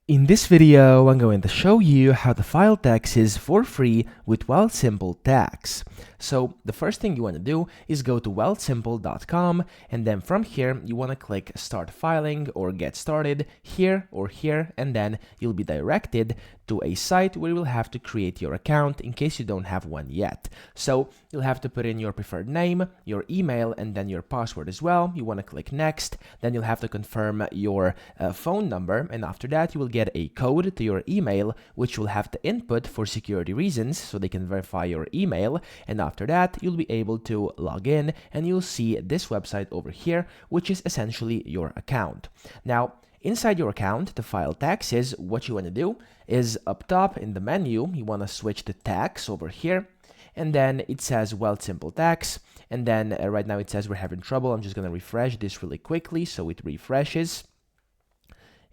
In this video, I'm going to show you how to file taxes for free with Wealthsimple Tax. So the first thing you want to do is go to wealthsimple.com, and then from here you want to click Start Filing or Get Started here or here, and then you'll be directed to a site where you will have to create your account in case you don't have one yet. So you'll have to put in your preferred name, your email, and then your password as well. You want to click Next, then you'll have to confirm your phone number, and after that you will get a code to your email which you'll have to input for security reasons so they can verify your email, and after that you'll be able to log in and you'll see this website over here, which is essentially your account. Now inside your account to file taxes, what you want to do is up top in the menu you want to switch to tax over here, and then it says Wealthsimple Tax, and then right now it says we're having trouble. I'm just going to refresh this really quickly so it refreshes.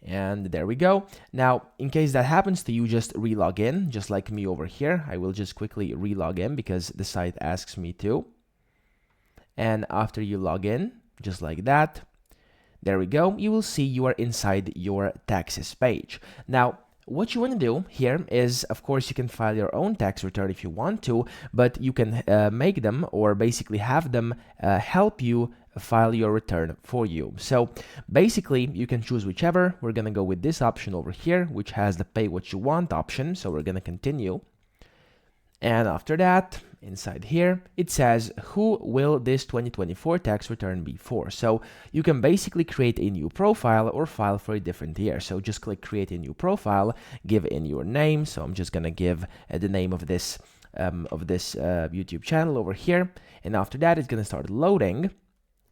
And there we go. Now, in case that happens to you, just re-log in, just like me over here. I will just quickly re-log in because the site asks me to. And after you log in, just like that, there we go, you will see you are inside your taxes page. Now, what you want to do here is, of course, you can file your own tax return if you want to, but you can make them or basically have them help you file your return for you. So basically, you can choose whichever. We're going to go with this option over here, which has the pay what you want option. So we're going to continue. And after that, inside here, it says, who will this 2024 tax return be for? So you can basically create a new profile or file for a different year. So just click create a new profile, give in your name. So I'm just going to give the name of this YouTube channel over here. And after that, it's going to start loading,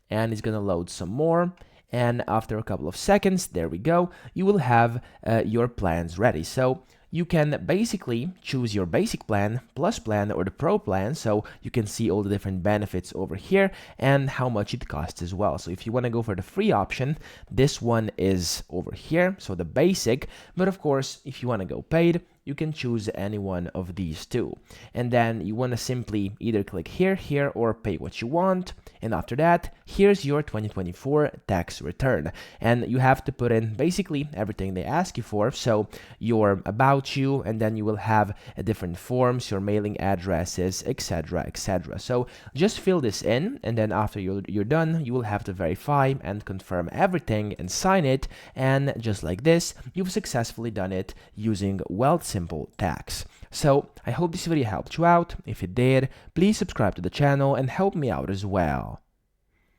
and it's going to load some more. And after a couple of seconds, there we go, you will have your plans ready. So you can basically choose your basic plan, plus plan, or the pro plan, so you can see all the different benefits over here and how much it costs as well. So if you want to go for the free option, this one is over here, so the basic. But of course, if you want to go paid, you can choose any one of these two. And then you want to simply either click here, here, or pay what you want. And after that, here's your 2024 tax return. And you have to put in basically everything they ask you for. So your about you, and then you will have different forms, your mailing addresses, etc., etc. So just fill this in, and then after you're done, you will have to verify and confirm everything and sign it. And just like this, you've successfully done it using Wealthsimple Tax. So I hope this video helped you out. If it did, please subscribe to the channel and help me out as well.